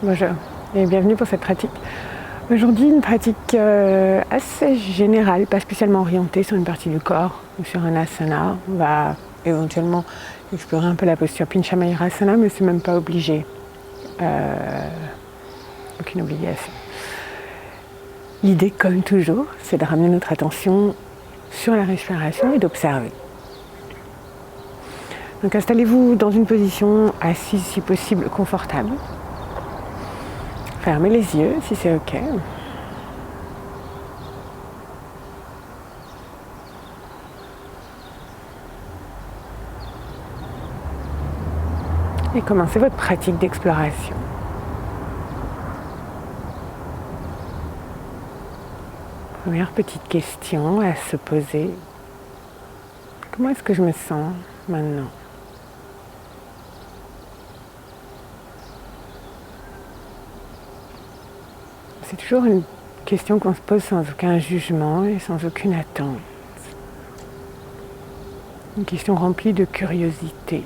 Bonjour et bienvenue pour cette pratique. Aujourd'hui, une pratique assez générale, pas spécialement orientée sur une partie du corps ou sur un asana. On va éventuellement explorer un peu la posture Pincha Mayurasana, mais c'est même pas obligé. Aucune obligation. L'idée, comme toujours, c'est de ramener notre attention sur la respiration et d'observer. Donc installez-vous dans une position assise, si possible, confortable. Fermez les yeux si c'est OK. Et commencez votre pratique d'exploration. Première petite question à se poser. Comment est-ce que je me sens maintenant ? C'est toujours une question qu'on se pose sans aucun jugement et sans aucune attente. Une question remplie de curiosité.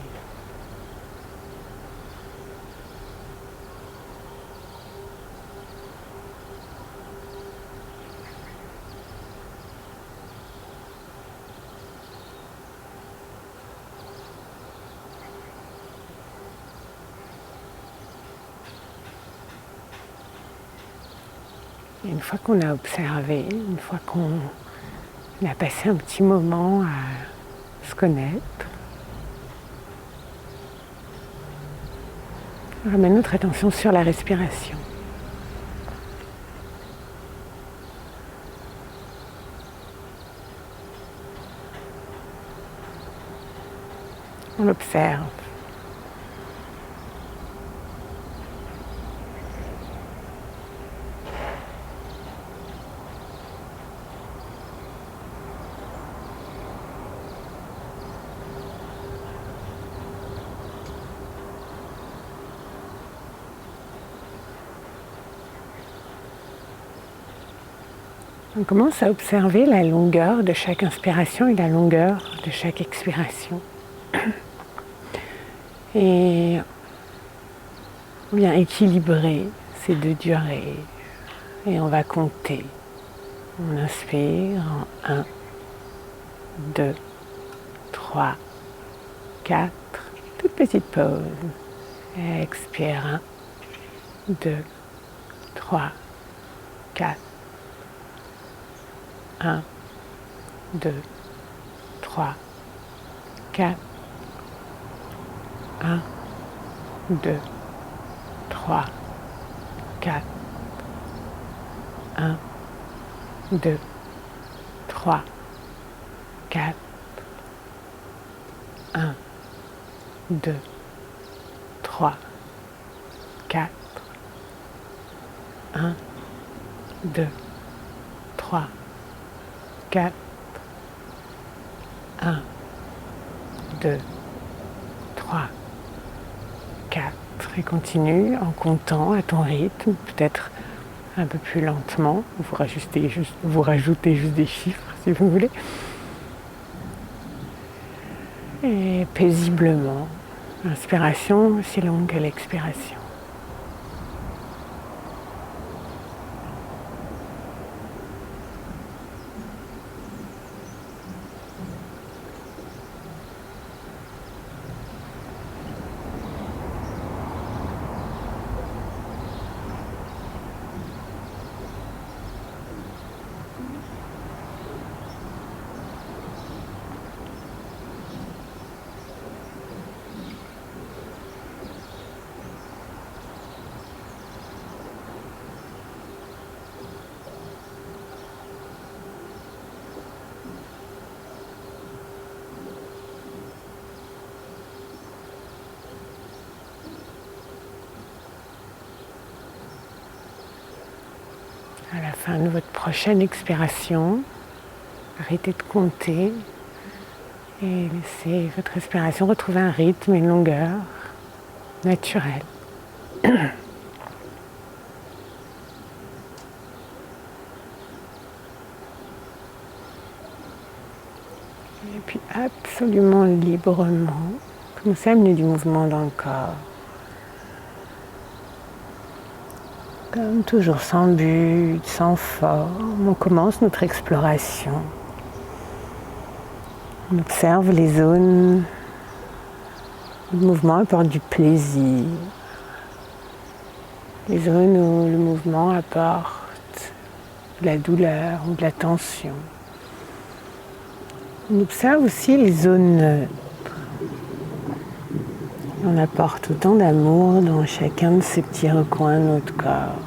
Et une fois qu'on a observé, une fois qu'on a passé un petit moment à se connaître, on ramène notre attention sur la respiration. On l'observe. On commence à observer la longueur de chaque inspiration et la longueur de chaque expiration. Et on vient équilibrer ces deux durées. Et on va compter. On inspire en 1, 2, 3, 4. Toute petite pause. Et expire 1, 2, 3, 4. 1, 2, 3, 4. 1, 2, 3, 4. 1, 2, 3, 4. 1, 2, 3, 4. 1, 2, 3, 4. 1, 2, 3, 4. Et continue en comptant à ton rythme, peut-être un peu plus lentement. Vous rajoutez juste des chiffres si vous voulez. Et paisiblement, l'inspiration aussi longue que l'expiration. À la fin de votre prochaine expiration, arrêtez de compter et laissez votre respiration retrouver un rythme et une longueur naturelle. Et puis absolument librement, commencez à amener du mouvement dans le corps. Comme toujours sans but, sans forme, on commence notre exploration. On observe les zones où le mouvement apporte du plaisir, les zones où le mouvement apporte de la douleur ou de la tension. On observe aussi les zones neutres. On apporte autant d'amour dans chacun de ces petits recoins de notre corps.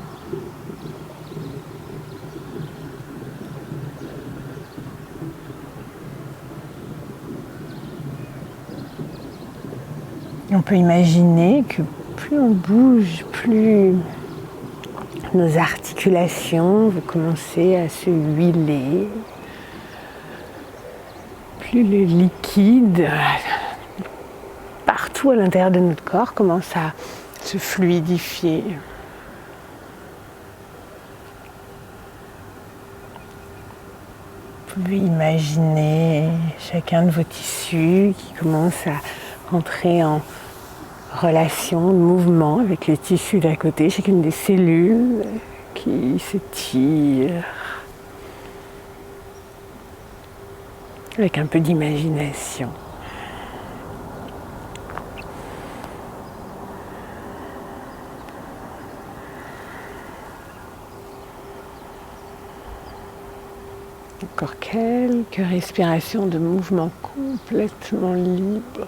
On peut imaginer que plus on bouge, plus nos articulations vont commencer à se huiler, plus le liquide partout à l'intérieur de notre corps commence à se fluidifier. Vous pouvez imaginer chacun de vos tissus qui commence à rentrer en relation, de mouvement avec les tissus d'à côté, chacune des cellules qui s'étirent avec un peu d'imagination. Encore quelques respirations de mouvement complètement libre.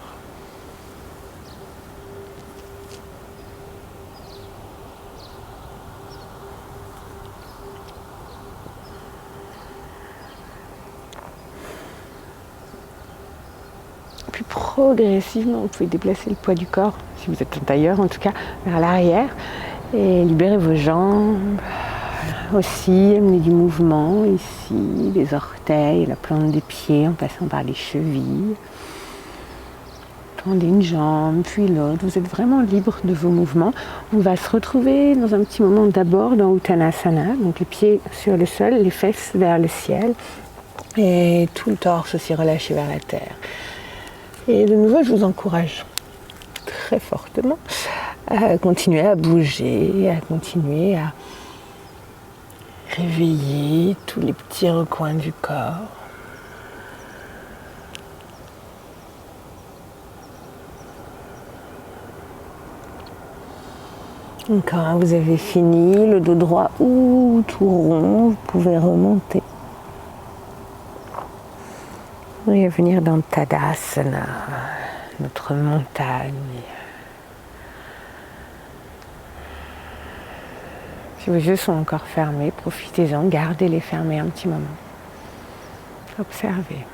Puis progressivement, vous pouvez déplacer le poids du corps, si vous êtes en tailleur en tout cas, vers l'arrière et libérer vos jambes. Aussi, amener du mouvement ici, les orteils, la plante des pieds en passant par les chevilles. Tendez une jambe, puis l'autre. Vous êtes vraiment libre de vos mouvements. On va se retrouver dans un petit moment d'abord dans Uttanasana, donc les pieds sur le sol, les fesses vers le ciel et tout le torse aussi relâché vers la terre. Et de nouveau, je vous encourage très fortement à continuer à bouger, à continuer à réveiller tous les petits recoins du corps. Quand vous avez fini, le dos droit ou tout rond, vous pouvez remonter. Et venir dans Tadasana, notre montagne. Si vos yeux sont encore fermés, profitez-en, gardez-les fermés un petit moment. Observez.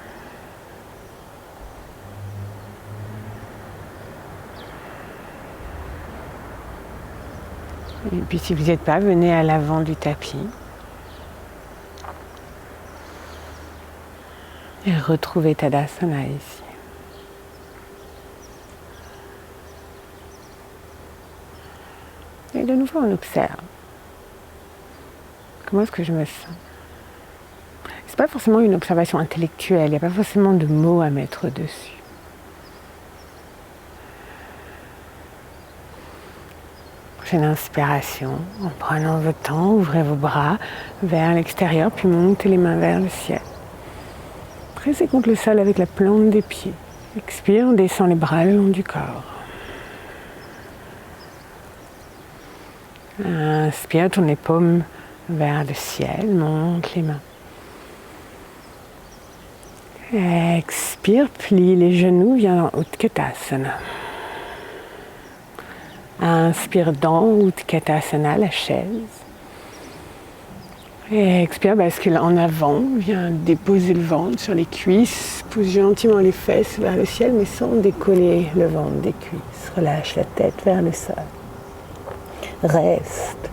Et puis si vous n'y êtes pas, venez à l'avant du tapis. Et retrouvez Tadasana ici. Et de nouveau, on observe. Comment est-ce que je me sens? C'est pas forcément une observation intellectuelle, il n'y a pas forcément de mots à mettre dessus. Prochaine inspiration, en prenant votre temps, ouvrez vos bras vers l'extérieur, puis montez les mains vers le ciel. Pressez contre le sol avec la plante des pieds. Expire, on descend les bras le long du corps. Inspire, tourne les paumes vers le ciel, monte les mains. Expire, plie les genoux, viens dans Utkatasana. Inspire dans Utkatasana, la chaise. Et expire, bascule en avant, viens déposer le ventre sur les cuisses, pousse gentiment les fesses vers le ciel, mais sans décoller le ventre des cuisses. Relâche la tête vers le sol. Reste.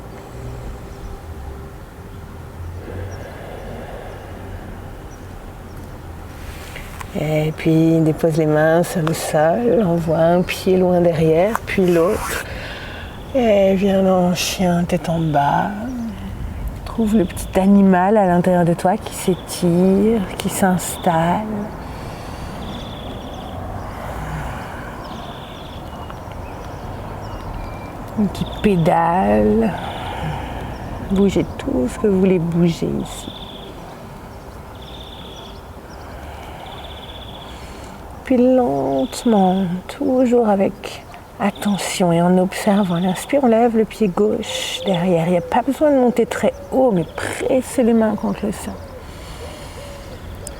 Et puis dépose les mains sur le sol, envoie un pied loin derrière, puis l'autre. Et viens en chien, tête en bas. Trouve le petit animal à l'intérieur de toi qui s'étire, qui s'installe. Qui pédale. Bougez tout ce que vous voulez bouger ici. Puis lentement, toujours avec attention et en observant l'inspire, on lève le pied gauche derrière. Il n'y a pas besoin de monter très haut, mais pressez les mains contre le sol.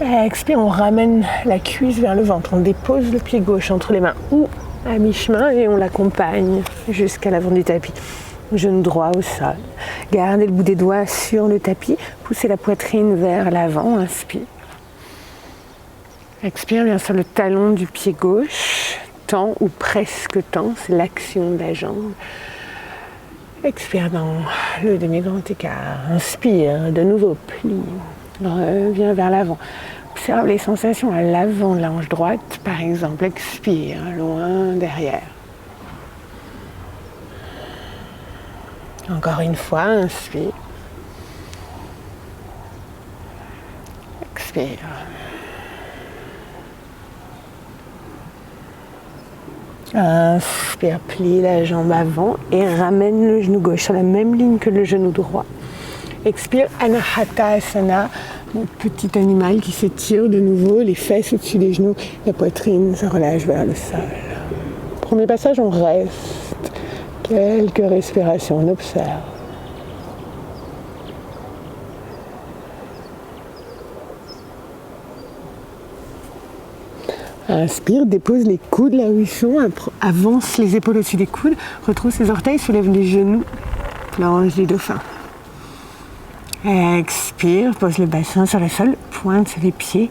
Expire, on ramène la cuisse vers le ventre. On dépose le pied gauche entre les mains ou à mi-chemin et on l'accompagne jusqu'à l'avant du tapis. Genou droit au sol. Gardez le bout des doigts sur le tapis. Poussez la poitrine vers l'avant. Inspire. Expire bien sur le talon du pied gauche. Tend ou presque tend, c'est l'action de la jambe. Expire dans le demi-grand écart. Inspire, de nouveau plie. Reviens vers l'avant. Observe les sensations à l'avant de la hanche droite, par exemple. Expire, loin derrière. Encore une fois, inspire. Expire. Inspire, plie la jambe avant et ramène le genou gauche sur la même ligne que le genou droit. Expire, Anahatasana, notre petit animal qui s'étire de nouveau, les fesses au-dessus des genoux, la poitrine se relâche vers le sol. Premier passage, on reste. Quelques respirations, on observe. Inspire, dépose les coudes là où ils sont, avance les épaules au-dessus des coudes, retrouve ses orteils, soulève les genoux, planche du dauphin. Expire, pose le bassin sur le sol, pointe les pieds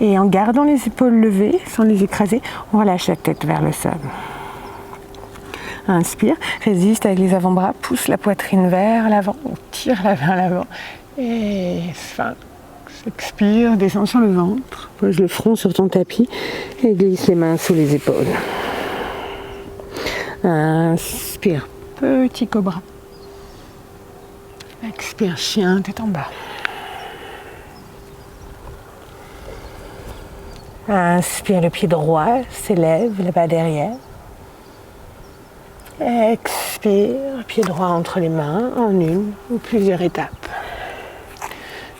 et en gardant les épaules levées, sans les écraser, on relâche la tête vers le sol. Inspire, résiste avec les avant-bras, pousse la poitrine vers l'avant, ou tire-la vers l'avant et sphinx. Expire, descends sur le ventre, pose le front sur ton tapis et glisse les mains sous les épaules. Inspire, petit cobra. Expire, chien, tête en bas. Inspire, le pied droit s'élève, le bas derrière. Expire, pied droit entre les mains en une ou plusieurs étapes.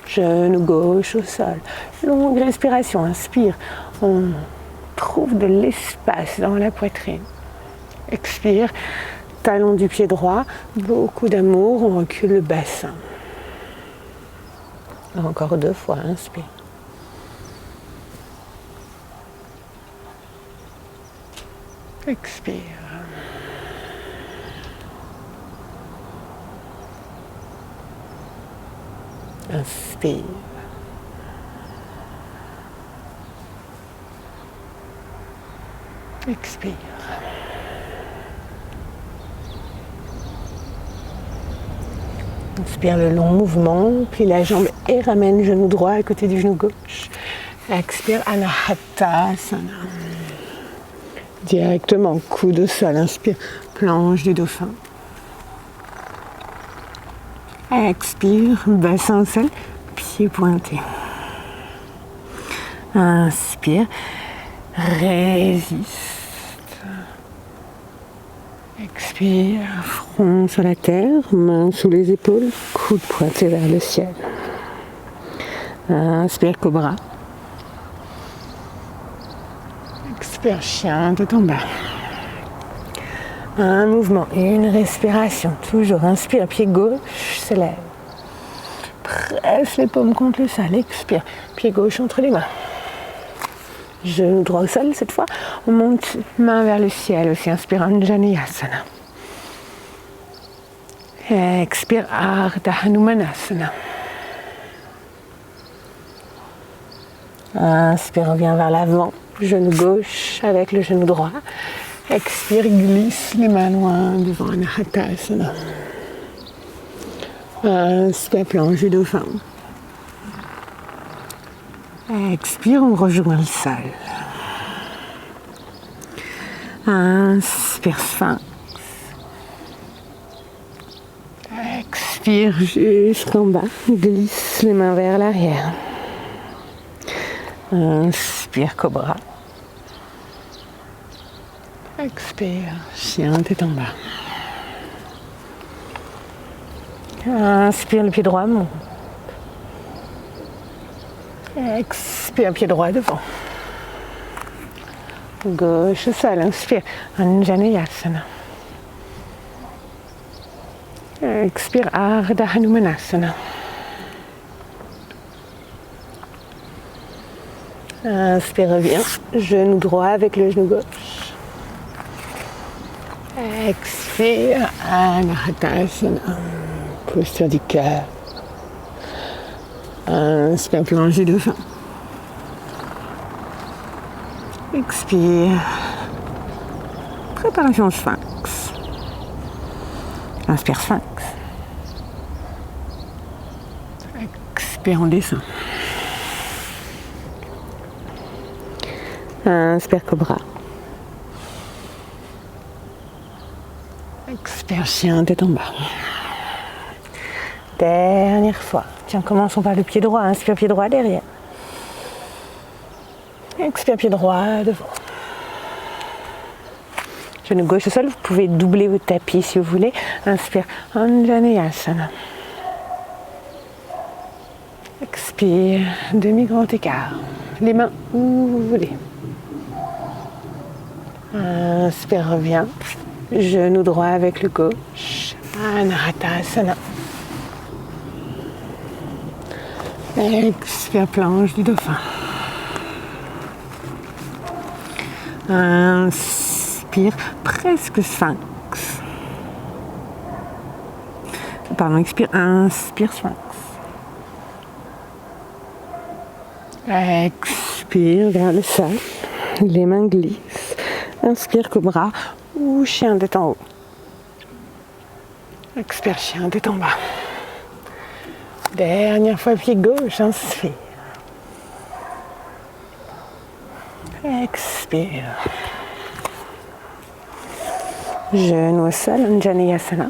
Genou gauche au sol. Longue respiration, inspire. On trouve de l'espace dans la poitrine. Expire, talon du pied droit, beaucoup d'amour, on recule le bassin. Encore 2 fois, inspire. Expire. Inspire. Expire. Inspire le long mouvement, plie la jambe et ramène le genou droit à côté du genou gauche. Expire, Anahatasana. Directement, coude au sol, inspire, planche du dauphin. Expire, bassin au sol, pieds pointés. Inspire, résiste. Expire, front sur la terre, mains sous les épaules, coude pointé vers le ciel. Inspire, cobra. Expire, chien, tête en bas. Un mouvement, une respiration, toujours. Inspire, pied gauche s'élève. Presse les paumes contre le sol, expire. Pied gauche entre les mains. Genou droit au sol cette fois. On monte main vers le ciel aussi. Inspire, Anjaneyasana. Expire, Ardha Hanumanasana. Inspire, reviens vers l'avant. Genou gauche avec le genou droit. Expire, glisse les mains loin devant Anahatasana. Inspire, planche du dauphin. Expire, on rejoint le sol. Inspire, sphinx. Expire jusqu'en bas, glisse les mains vers l'arrière. Inspire, cobra. Expire, chien, tête en bas. Inspire, le pied droit monte. Expire, pied droit devant. Gauche au sol, inspire. Anjaneyasana. Expire, Ardha Hanumanasana. Inspire, reviens. Genou droit avec le genou gauche. Expire, Anahatasana. Posture du cœur. Inspire, plongée devant. Expire. Préparation sphinx. Inspire, sphinx. Expire, on descend. Inspire, cobra. Expire, chien, tête en bas. Dernière fois. Tiens, commençons par le pied droit. Inspire, pied droit derrière. Expire, pied droit devant. Genou gauche au sol. Vous pouvez doubler votre tapis si vous voulez. Inspire, Anjaneyasana. Expire, demi-grand écart. Les mains où vous voulez. Inspire, reviens. Genou droit avec le gauche. Anahatasana. Expire, planche du dauphin. Inspire, presque sphinx. Pardon, expire, inspire, sphinx. Expire, vers le sol. Les mains glissent. Inspire, cobra ou chien tête en haut. Expire, chien tête en bas. Dernière fois, pied gauche, inspire. Expire. Genou au sol, Anjaneyasana.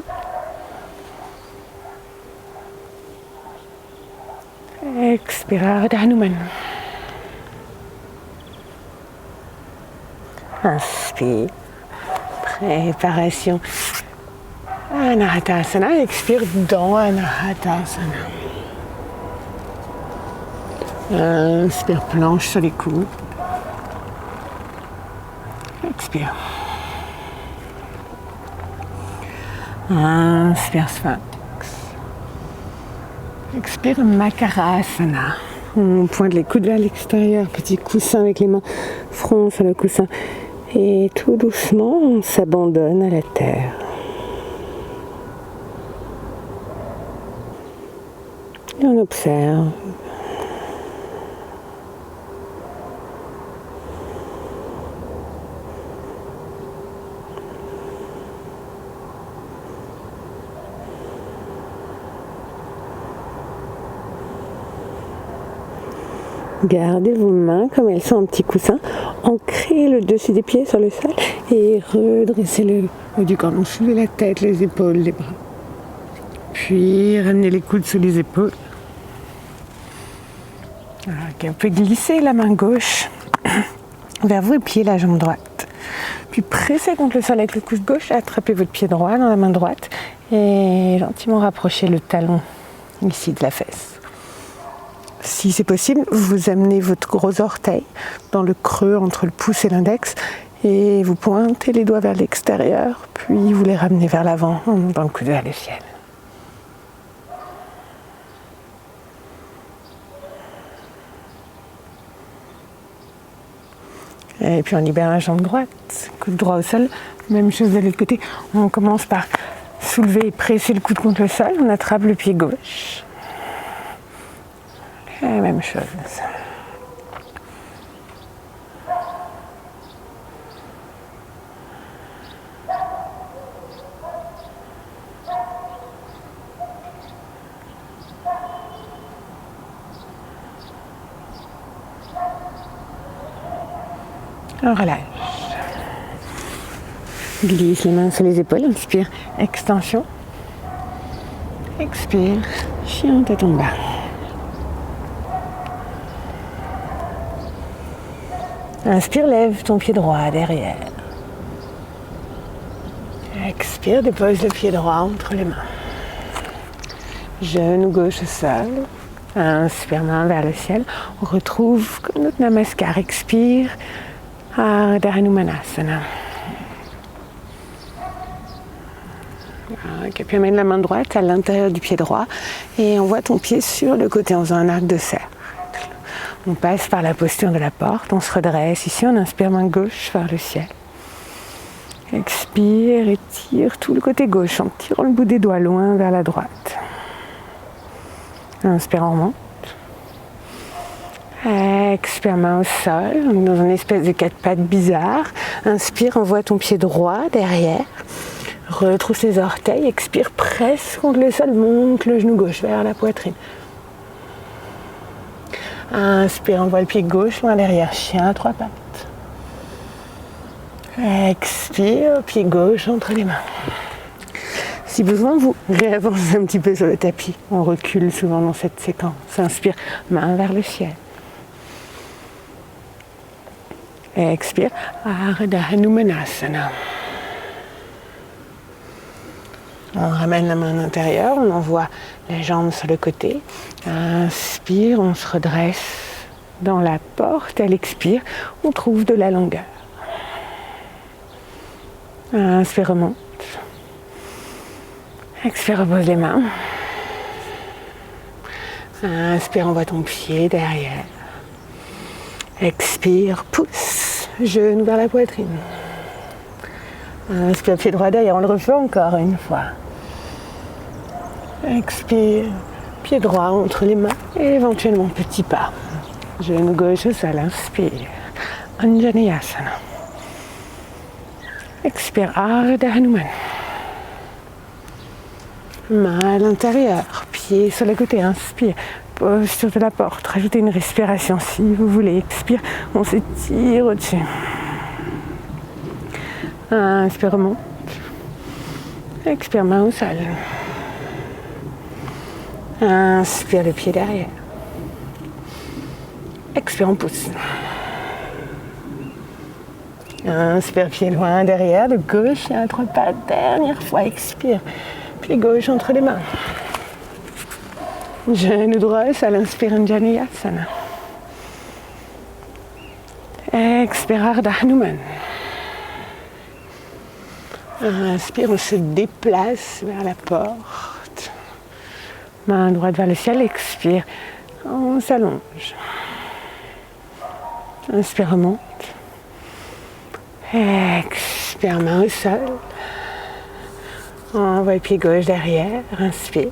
Expire, Ardha Hanuman. Inspire. Préparation. Anahatasana. Expire dans Anahatasana. Inspire, planche sur les coudes. Expire. Inspire, sphinx. Expire, Makarasana. On pointe les coudes vers l'extérieur. Petit coussin avec les mains. Front sur le coussin. Et tout doucement, on s'abandonne à la terre. Et on observe. Gardez vos mains comme elles sont en petit coussin. Ancrez le dessus des pieds sur le sol et redressez le haut du corps. Donc soulevez la tête, les épaules, les bras. Puis ramenez les coudes sous les épaules. Okay, vous pouvez glisser la main gauche vers vous et plier la jambe droite. Puis pressez contre le sol avec le coude gauche, attrapez votre pied droit dans la main droite et gentiment rapprochez le talon ici de la fesse. Si c'est possible, vous amenez votre gros orteil dans le creux entre le pouce et l'index et vous pointez les doigts vers l'extérieur, puis vous les ramenez vers l'avant en montant le coude vers le ciel. Et puis on libère la jambe droite, coude droit au sol, même chose de l'autre côté. On commence par soulever et presser le coude contre le sol, on attrape le pied gauche. Et même chose. On relâche. Glisse les mains sur les épaules, inspire, extension. Expire, chien tête en bas. Inspire, lève ton pied droit derrière. Expire, dépose le pied droit entre les mains. genou gauche au sol. Inspire, main vers le ciel. On retrouve comme notre namaskar. Expire, Ardha Hanumanasana. Okay, puis amène la main droite à l'intérieur du pied droit et envoie ton pied sur le côté en faisant un arc de cercle. On passe par la posture de la porte, on se redresse. Ici, on inspire main gauche vers le ciel. Expire, étire tout le côté gauche en tirant le bout des doigts loin vers la droite. Inspire, on remonte. Expire, main au sol, dans une espèce de quatre pattes bizarre. Inspire, envoie ton pied droit derrière. Retrousse les orteils, expire, presse contre le sol, monte le genou gauche vers la poitrine. Inspire, envoie le pied gauche loin derrière, chien à trois pattes. Expire, pied gauche entre les mains. Si besoin, vous réavancez un petit peu sur le tapis. On recule souvent dans cette séquence. Inspire, main vers le ciel. Expire, Ardha Hanumanasana. On ramène la main à l'intérieur, on envoie les jambes sur le côté. Inspire, on se redresse dans la porte. Elle expire, on trouve de la longueur. Inspire, remonte. Expire, repose les mains. Inspire, envoie ton pied derrière. Expire, pousse, genou vers la poitrine. Inspire, pied droit derrière, on le refait encore une fois. Expire, pied droit entre les mains et éventuellement petit pas. Genou gauche au sol, inspire. Anjaneyasana. Expire, Ardha Hanuman. Main à l'intérieur, pied sur le côté, inspire. Posture de la porte, rajoutez une respiration si vous voulez. Expire, on s'étire au-dessus. Inspire, remonte. Expire, main au sol. Inspire, le pied derrière. Expire, on pousse. Inspire, pied loin derrière, de gauche à trois pattes. Dernière fois, expire. Pied gauche entre les mains. Genou droit, ça l'inspire, Anjaneyasana. Expire, Ardha Hanuman. Inspire, on se déplace vers la porte. Main droite vers le ciel, expire, on s'allonge. Inspire, remonte. Expire, main au sol. Envoie le pied gauche derrière, inspire.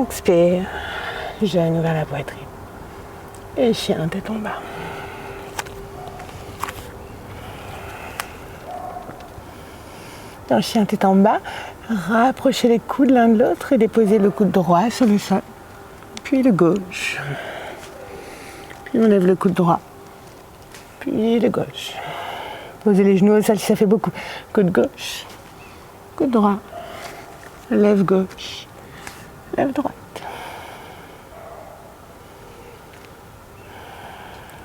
Expire, genou vers la poitrine. Et chien, tête en bas. Dans chien, tête en bas, rapprochez les coudes l'un de l'autre et déposez le coude droit sur le sol. Puis le gauche. Puis on lève le coude droit. Puis le gauche. Posez les genoux au sol si ça fait beaucoup. Coude gauche. Coude droit. Lève gauche. Lève droite.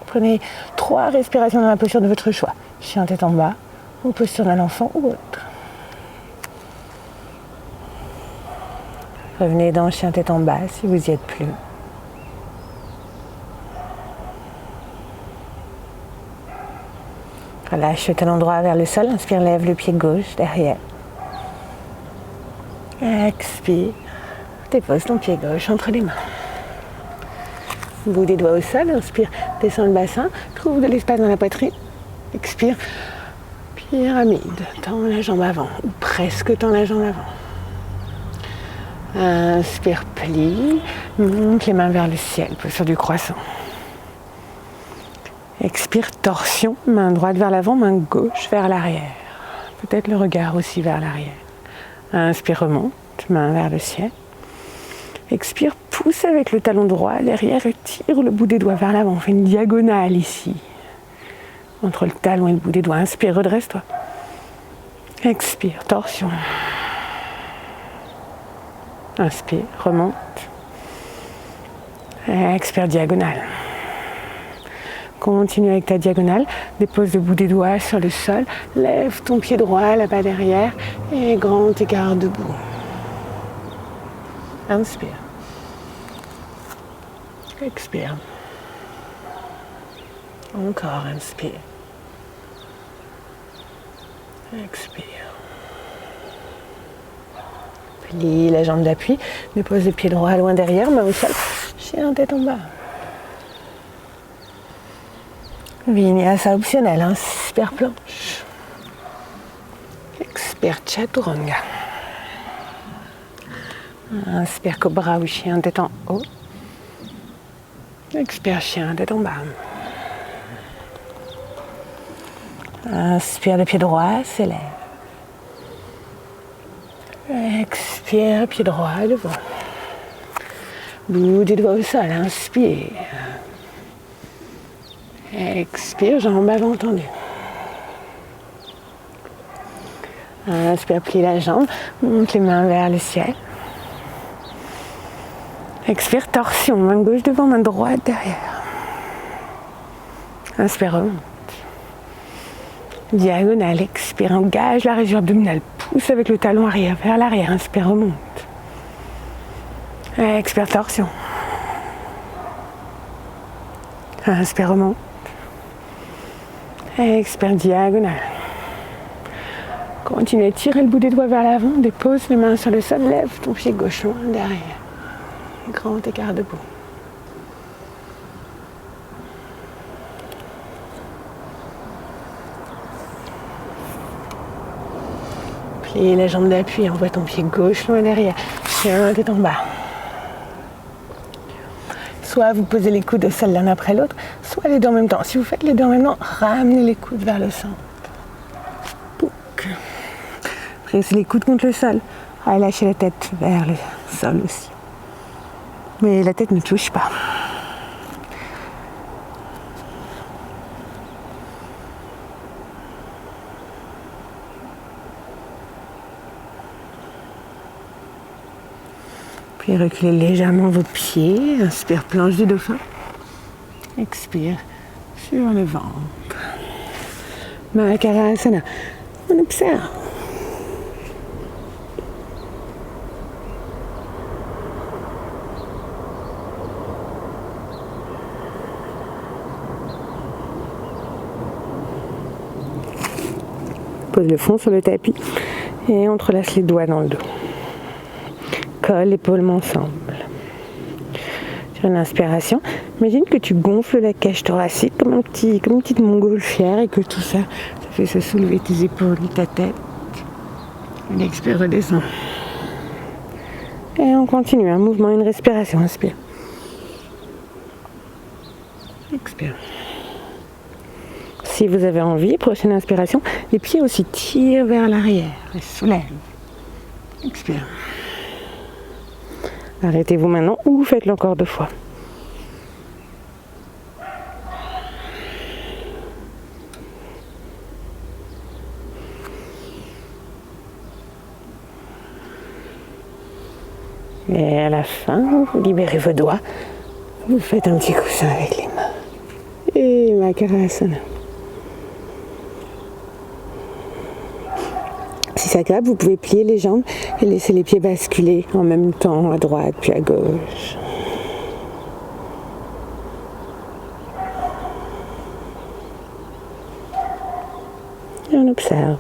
Prenez 3 respirations dans la posture de votre choix. Chien tête en bas, ou posture d'un enfant ou autre. Revenez dans chien tête en bas si vous n'y êtes plus. Relâche le talon droit vers le sol. Inspire, lève le pied gauche derrière. Expire. Dépose ton pied gauche entre les mains. Bout des doigts au sol. Inspire, descends le bassin. Trouve de l'espace dans la poitrine. Expire. Pyramide. Tends la jambe avant. Ou presque tends la jambe avant. Inspire, plie. Monte les mains vers le ciel. Posture du croissant. Expire, torsion. Main droite vers l'avant, main gauche vers l'arrière. Peut-être le regard aussi vers l'arrière. Inspire, remonte. Main vers le ciel. Expire, pousse avec le talon droit derrière et tire le bout des doigts vers l'avant. On fait une diagonale ici. Entre le talon et le bout des doigts. Inspire, redresse-toi. Expire, torsion. Inspire, remonte. Expire, diagonale. Continue avec ta diagonale. Dépose le bout des doigts sur le sol. Lève ton pied droit là-bas derrière. Et grand écart debout. Inspire. Expire. Encore, inspire. Expire. Plie la jambe d'appui, dépose le pied droit loin derrière, main au sol, chien tête en bas. Vinyasa optionnel, inspire planche. Expire chaturanga. Inspire cobra ou chien tête en haut. Expire chien tête en bas. Inspire le pied droit, s'élève. Expire, pied droit devant. Bout des doigts au sol, inspire. Expire, jambes avant tendues. Inspire, plie la jambe, monte les mains vers le ciel. Expire, torsion, main gauche devant, main droite derrière. Inspire, remonte. Diagonale, expire, engage la région abdominale, pousse avec le talon arrière vers l'arrière, inspire, remonte. Expire, torsion. Inspire, remonte. Expire, diagonale. Continue à tirer le bout des doigts vers l'avant, dépose les mains sur le sol, lève ton pied gauche loin derrière. Grand écart debout. Plie la jambe d'appui, envoie ton pied gauche loin derrière. Chien tête en bas. Soit vous posez les coudes au sol l'un après l'autre, soit les deux en même temps. Si vous faites les deux en même temps, ramenez les coudes vers le centre. Pouc. Pressez les coudes contre le sol. Relâchez la tête vers le sol aussi. Mais la tête ne touche pas. Puis reculez légèrement vos pieds. Inspire, planche du dauphin. Expire sur le ventre. Makarasana. On observe. Pose le fond sur le tapis et entrelace les doigts dans le dos. Colle les paumes ensemble. Sur une inspiration, imagine que tu gonfles la cage thoracique comme une petite montgolfière et que tout ça, ça fait se soulever tes épaules, ta tête. Une expire, redescend. Et on continue, un mouvement, une respiration. Inspire. Expire. Si vous avez envie, prochaine inspiration, les pieds aussi tirent vers l'arrière et soulèvent. Expire. Arrêtez-vous maintenant ou faites-le encore 2 fois. Et à la fin, vous libérez vos doigts. Vous faites un petit coussin avec les mains. Et Makarasana. Si c'est agréable, vous pouvez plier les jambes et laisser les pieds basculer en même temps à droite puis à gauche. Et on observe.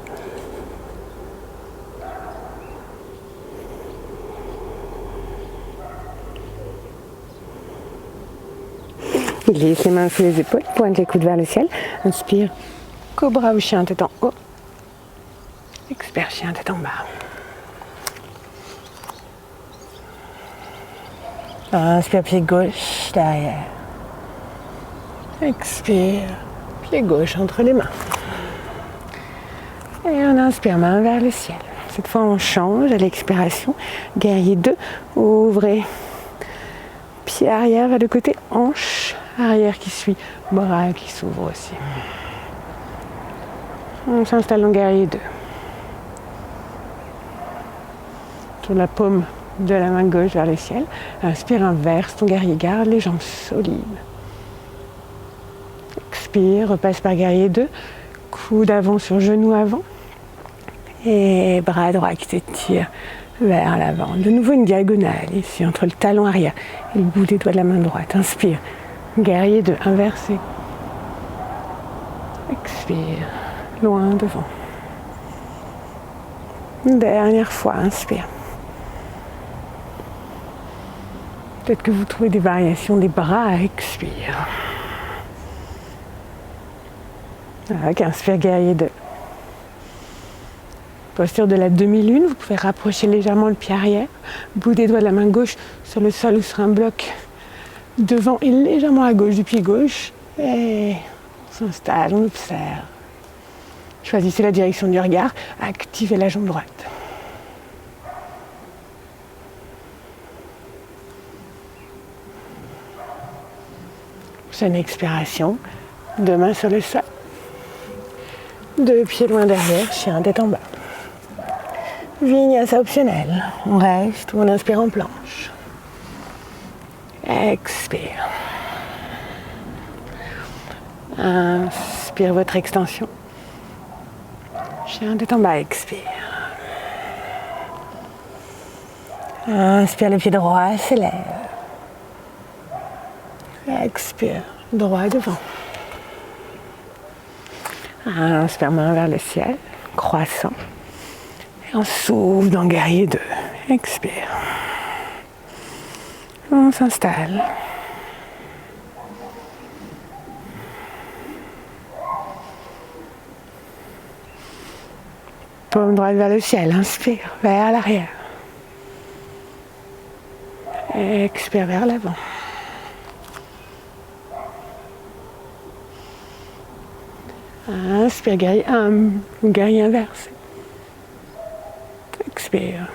Glisse les mains sous les épaules, pointe les coudes vers le ciel. Inspire, cobra ou chien tête en haut. Expire, chien tête en bas. Inspire, pied gauche derrière. Expire, pied gauche entre les mains. Et on inspire, main vers le ciel. Cette fois, on change à l'expiration. Guerrier 2, ouvrez. Pied arrière vers le côté, hanche arrière qui suit, bras qui s'ouvre aussi. On s'installe en guerrier 2. Sur la paume de la main gauche vers le ciel. Inspire, inverse ton guerrier, garde les jambes solides. Expire, repasse par guerrier 2. Coude avant sur genou avant. Et bras droit qui s'étire vers l'avant. De nouveau une diagonale ici entre le talon arrière et le bout des doigts de la main droite. Inspire. Guerrier 2, inversé. Expire. Loin devant. Une dernière fois, inspire. Peut-être que vous trouvez des variations des bras, expire. Ok, inspire, guerrier 2. Posture de la demi-lune, vous pouvez rapprocher légèrement le pied arrière, bout des doigts de la main gauche sur le sol ou sur un bloc devant et légèrement à gauche du pied gauche. Et on s'installe, on observe. Choisissez la direction du regard, activez la jambe droite. Prochaine expiration, deux mains sur le sol, deux pieds loin derrière, chien tête en bas. Vinyasa optionnel, on reste ou on inspire en planche. Expire. Inspire votre extension. Chien tête en bas, expire. Inspire, le pied droit s'élève. Expire, droit devant. Inspire, main vers le ciel, croissant. Et on s'ouvre dans guerrier 2. Expire. On s'installe. Paume droite vers le ciel. Inspire, vers l'arrière. Expire vers l'avant. Inspire, guerrier 1, guerrier inversé. Expire.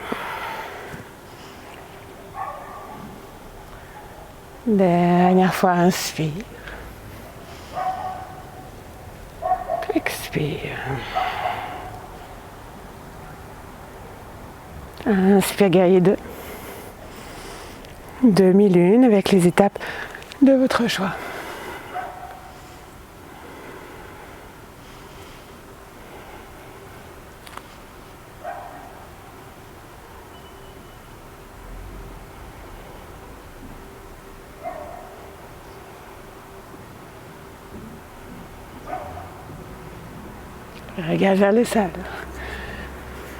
Dernière fois, inspire. Expire. Inspire, guerrier 2. Demi-lune avec les étapes de votre choix. Regarde vers le sol.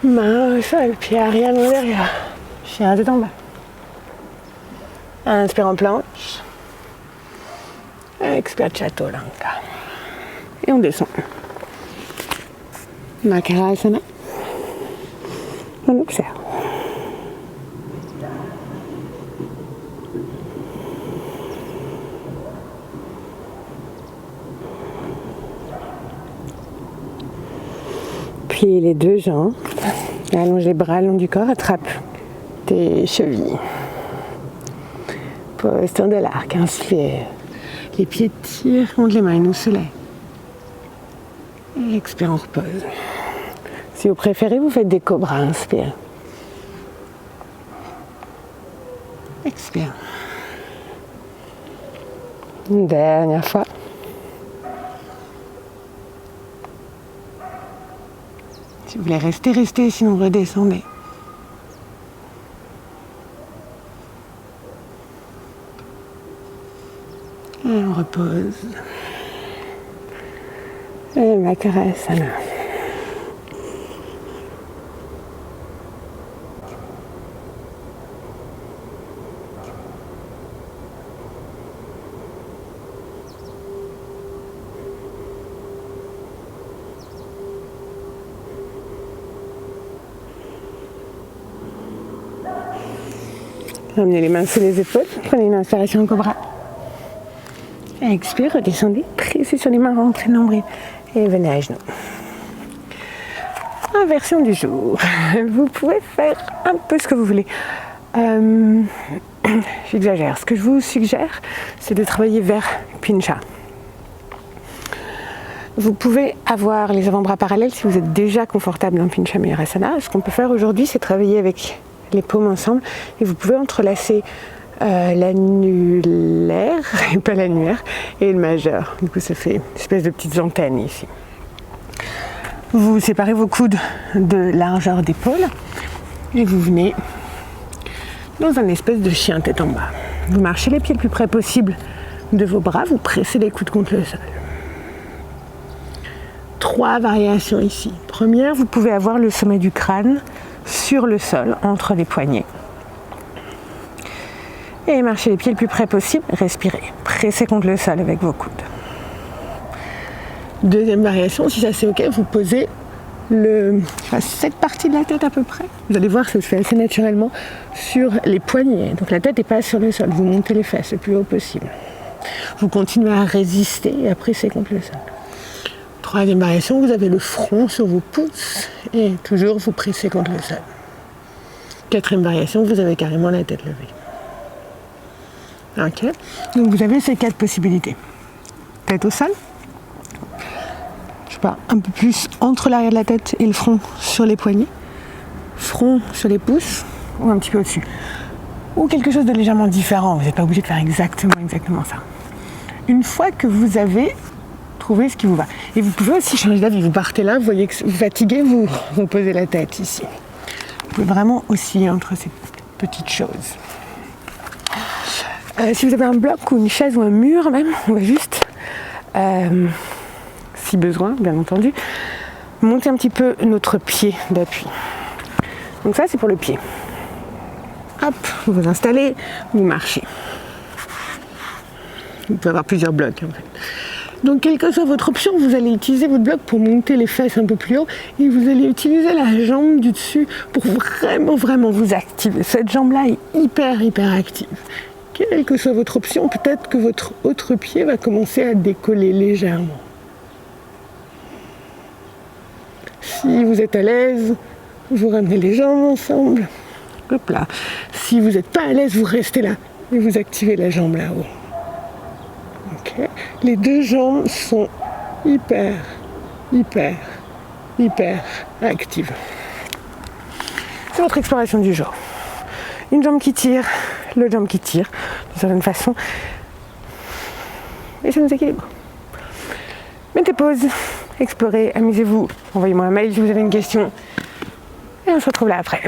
Main au sol, pied arrière, main derrière. Chien tête en bas. Inspire en planche. Expire Chaturanga. Et on descend. Makarasana. On observe. Plie les deux jambes. Allonge les bras le long du corps. Attrape tes chevilles. Posture de l'arc. Inspire. Les pieds tirent contre les mains au soleil. Et expire, on repose. Si vous préférez, vous faites des cobras. Inspire. Expire. Une dernière fois. Si vous voulez rester, restez, sinon redescendez. Et on repose. Et Makarasana. Ramenez les mains sous les épaules, prenez une inspiration en cobra. Expire, redescendez, pressez sur les mains, rentrez le nombril et venez à genoux. Inversion du jour. Vous pouvez faire un peu ce que vous voulez. J'exagère. Ce que je vous suggère, c'est de travailler vers Pincha. Vous pouvez avoir les avant-bras parallèles si vous êtes déjà confortable dans Pincha Mayurasana. Ce qu'on peut faire aujourd'hui, c'est travailler avec les paumes ensemble et vous pouvez entrelacer l'annulaire, et pas l'annulaire, et le majeur. Du coup, ça fait une espèce de petites antennes ici. Vous séparez vos coudes de largeur d'épaule Et vous venez dans un espèce de chien tête en bas. Vous marchez les pieds le plus près possible de vos bras, vous pressez les coudes contre le sol. 3 variations ici. Première, vous pouvez avoir le sommet du crâne sur le sol, entre les poignets. Et marchez les pieds le plus près possible, respirez. Pressez contre le sol avec vos coudes. Deuxième variation, si ça c'est ok, vous posez cette partie de la tête à peu près. Vous allez voir que ça se fait assez naturellement sur les poignets. Donc la tête n'est pas sur le sol. Vous montez les fesses le plus haut possible. Vous continuez à résister et à presser contre le sol. Troisième variation, vous avez le front sur vos pouces et toujours vous pressez contre le sol. Quatrième variation, vous avez carrément la tête levée. Ok. Donc vous avez ces 4 possibilités. Tête au sol. Un peu plus entre l'arrière de la tête et le front sur les poignets, front sur les pouces ou un petit peu au-dessus, ou quelque chose de légèrement différent. Vous n'êtes pas obligé de faire exactement ça. Une fois que vous avez trouvé ce qui vous va, et vous pouvez aussi changer d'avis. Vous partez là, vous voyez que vous fatiguez, vous posez la tête ici. Vous pouvez vraiment osciller entre ces petites choses. Si vous avez un bloc ou une chaise ou un mur même, on va juste si besoin, bien entendu, monter un petit peu notre pied d'appui. Donc ça, c'est pour le pied. Hop, vous vous installez, vous marchez. Vous pouvez avoir plusieurs blocs, en fait. Donc, quelle que soit votre option, vous allez utiliser votre bloc pour monter les fesses un peu plus haut et vous allez utiliser la jambe du dessus pour vraiment vous activer. Cette jambe-là est hyper active. Quelle que soit votre option, peut-être que votre autre pied va commencer à décoller légèrement. Si vous êtes à l'aise, vous ramenez les jambes ensemble. Hop là. Si vous n'êtes pas à l'aise, vous restez là et vous activez la jambe là-haut. Okay. Les 2 jambes sont hyper actives. C'est votre exploration du jour. Une jambe qui tire, l'autre jambe qui tire, d'une certaine façon. Et ça nous équilibre. Mettez pause, explorez, amusez-vous. Envoyez-moi un mail si vous avez une question. Et on se retrouve là après.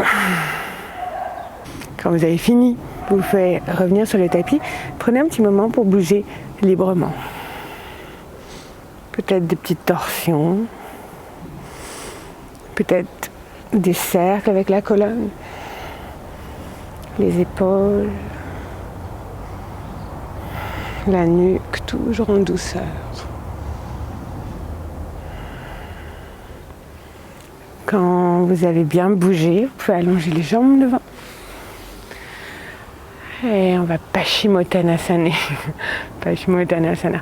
Quand vous avez fini, vous faites revenir sur le tapis. Prenez un petit moment pour bouger librement. Peut-être des petites torsions. Peut-être des cercles avec la colonne. Les épaules. La nuque, toujours en douceur. Quand vous avez bien bougé, vous pouvez allonger les jambes devant. Et on va Paschimottanasana. Paschimottanasana.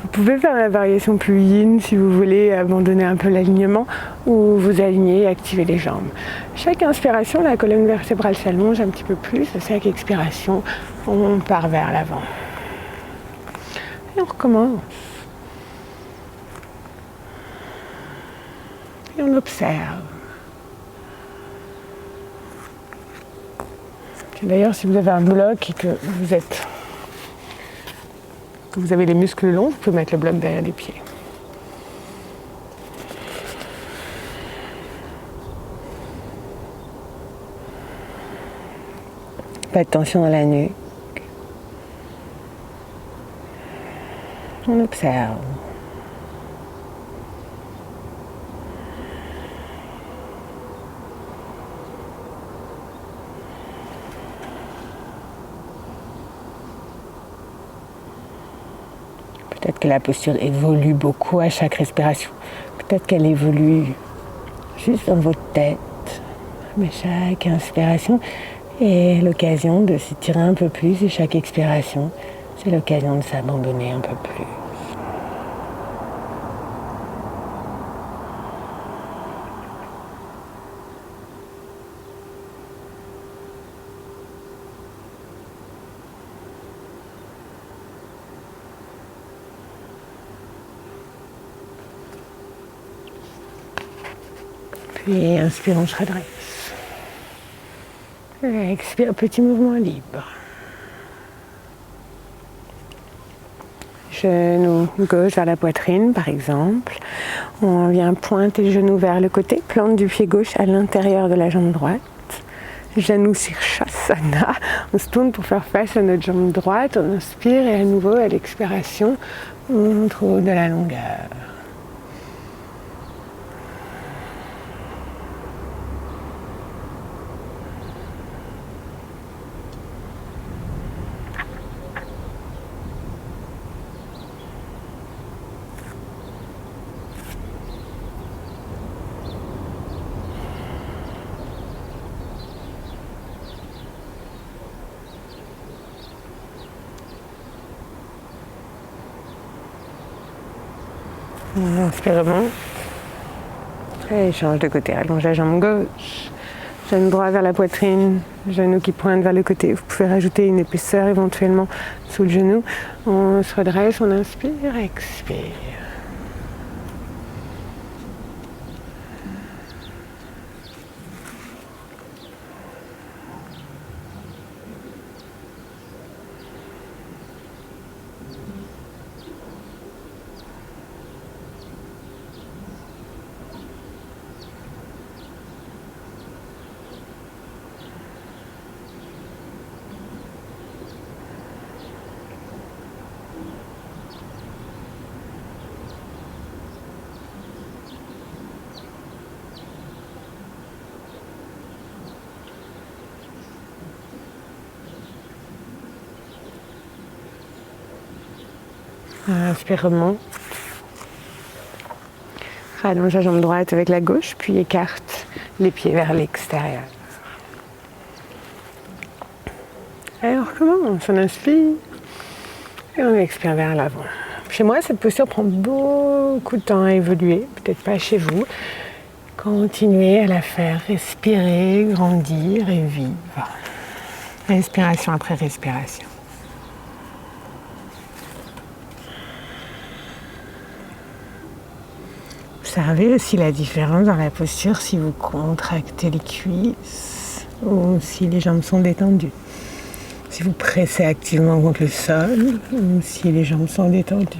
Vous pouvez faire la variation plus yin si vous voulez abandonner un peu l'alignement ou vous aligner et activer les jambes. Chaque inspiration, la colonne vertébrale s'allonge un petit peu plus. À chaque expiration, on part vers l'avant. Et on recommence. Et on observe. D'ailleurs, si vous avez un bloc et que vous avez les muscles longs, vous pouvez mettre le bloc derrière les pieds. Pas de tension dans la nuque. On observe. Peut-être que la posture évolue beaucoup à chaque respiration. Peut-être qu'elle évolue juste dans votre tête. Mais chaque inspiration est l'occasion de s'étirer un peu plus et chaque expiration, c'est l'occasion de s'abandonner un peu plus. Puis inspire, on se redresse. Et expire, petit mouvement libre. Genou gauche vers la poitrine, par exemple. On vient pointer le genou vers le côté, plante du pied gauche à l'intérieur de la jambe droite. Janu Shirshasana. On se tourne pour faire face à notre jambe droite. On inspire et à nouveau à l'expiration, on trouve de la longueur. Inspire, remonte. Et change de côté. Allonge la jambe gauche. Genou droit vers la poitrine. Genou qui pointe vers le côté. Vous pouvez rajouter une épaisseur éventuellement sous le genou. On se redresse, on inspire, expire. Inspire, remonte. Rallonge la jambe droite avec la gauche, puis écarte les pieds vers l'extérieur. Allez, on recommence, on inspire et on expire vers l'avant. Chez moi, cette posture prend beaucoup de temps à évoluer, peut-être pas chez vous. Continuez à la faire respirer, grandir et vivre. Respiration après respiration. Observez aussi la différence dans la posture si vous contractez les cuisses ou si les jambes sont détendues. Si vous pressez activement contre le sol ou si les jambes sont détendues.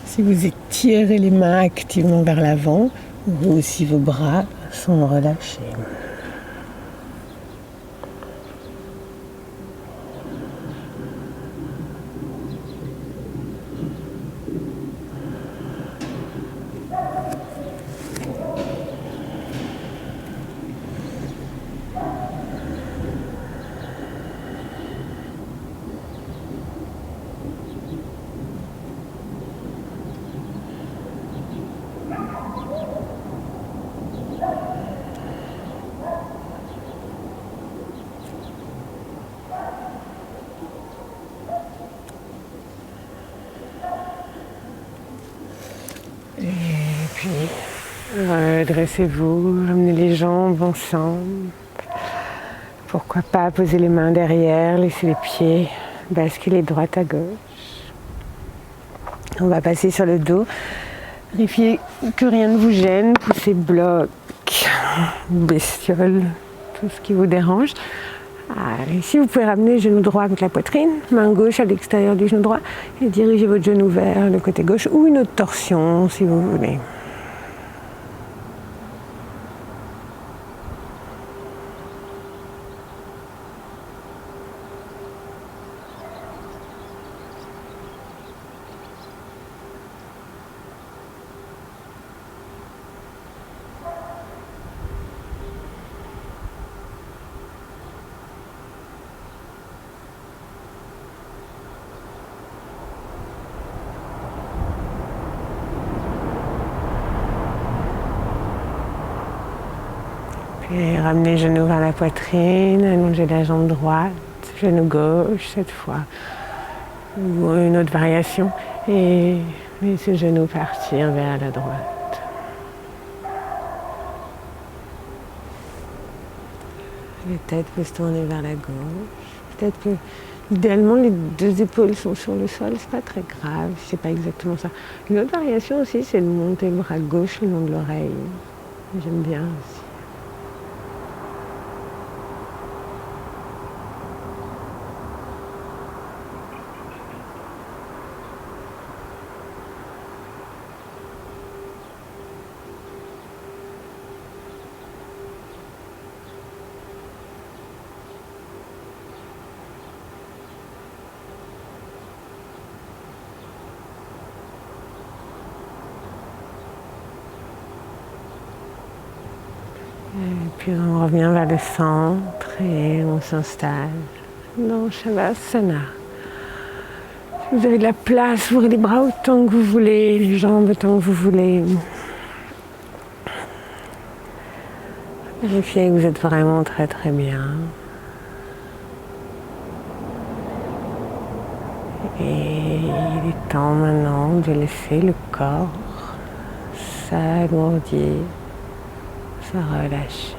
Si vous étirez les mains activement vers l'avant ou si vos bras sont relâchés. Et puis, dressez-vous, ramenez les jambes ensemble. Pourquoi pas poser les mains derrière, laisser les pieds basculer de droite à gauche. On va passer sur le dos. Vérifiez que rien ne vous gêne, poussez bloc, bestiole, tout ce qui vous dérange. Ici, vous pouvez ramener le genou droit contre la poitrine, main gauche à l'extérieur du genou droit et dirigez votre genou vers le côté gauche ou une autre torsion si vous voulez. Et ramenez le genou vers la poitrine, allongez la jambe droite, genou gauche cette fois, ou une autre variation, et laissez le genou partir vers la droite. Les têtes peuvent se tourner vers la gauche. Peut-être que idéalement les deux épaules sont sur le sol, c'est pas très grave, c'est pas exactement ça. Une autre variation aussi, c'est de monter le bras gauche le long de l'oreille. J'aime bien aussi. Puis on revient vers le centre et on s'installe dans Shavasana. Vous avez de la place, ouvrez les bras autant que vous voulez, les jambes autant que vous voulez. Vérifiez que vous êtes vraiment très très bien. Et il est temps maintenant de laisser le corps s'alourdir, se relâcher.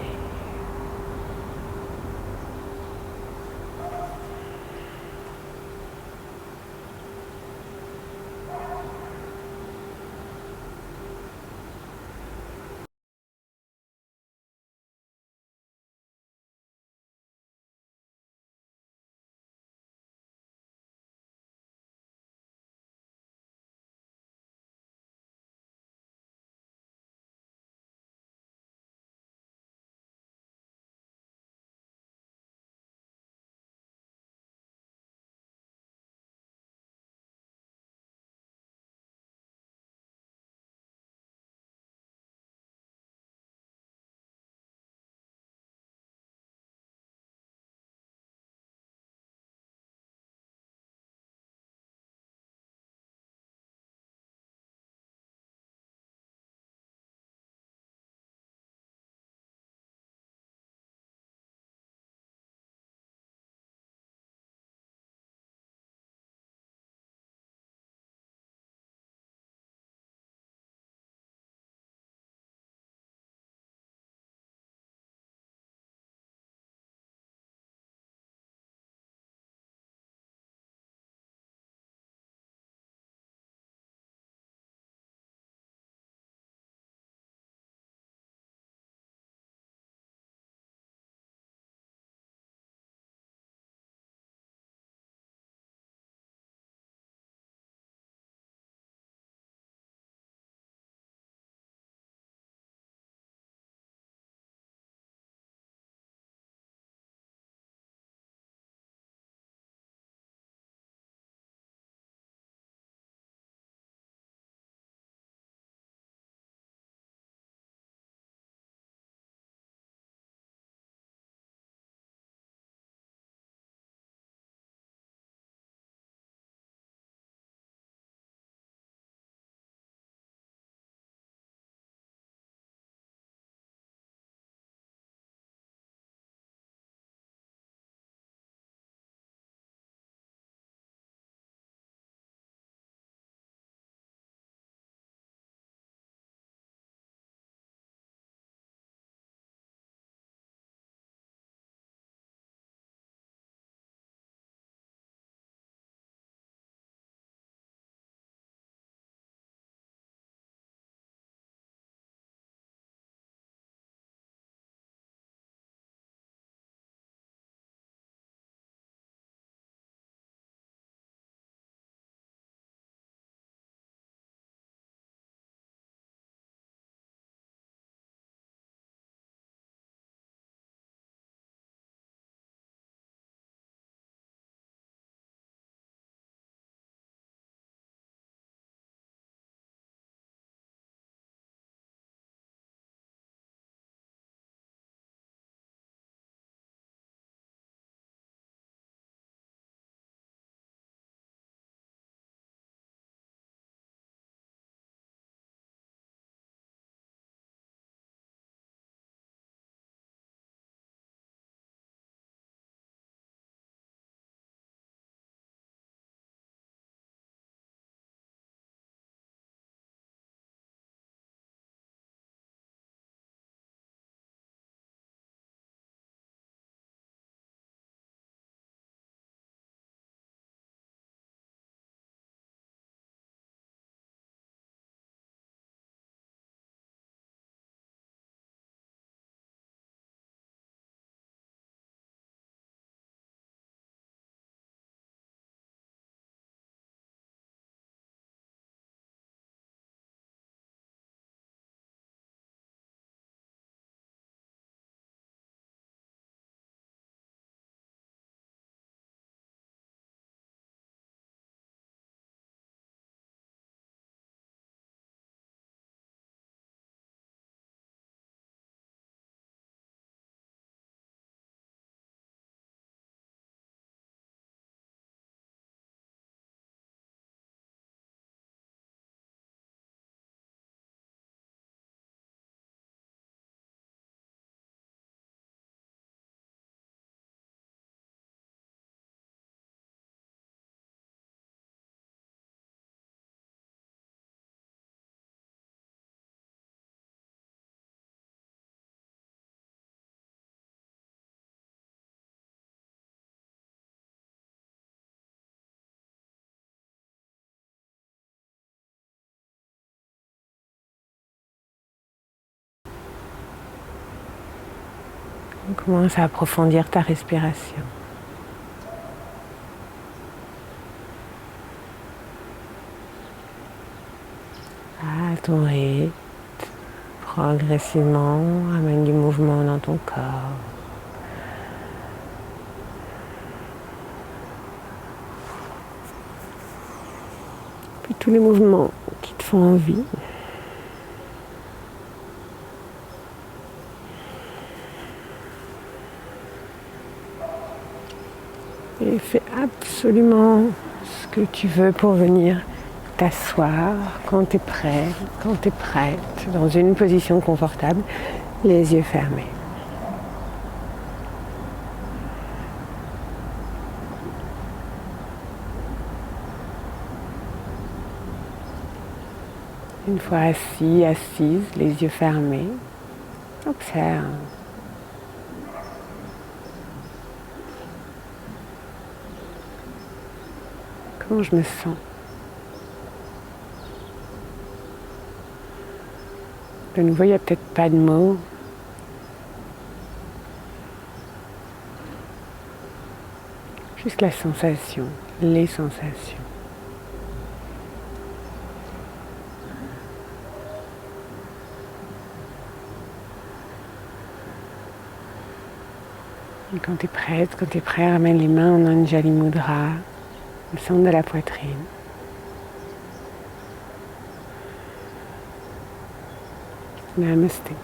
On commence à approfondir ta respiration. À ton rythme, progressivement, amène du mouvement dans ton corps. Puis tous les mouvements qui te font envie. Et fais absolument ce que tu veux pour venir t'asseoir quand tu es prêt, quand tu es prête, dans une position confortable, les yeux fermés. Une fois assis, assise, les yeux fermés, observe. Comment je me sens? De nouveau, il n'y a peut-être pas de mots. Juste la sensation, les sensations. Et quand tu es prête, quand tu es prêt, ramène les mains en Anjali Mudra, au centre de la poitrine. Namasté.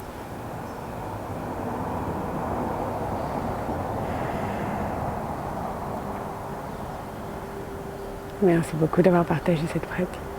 Merci beaucoup d'avoir partagé cette pratique.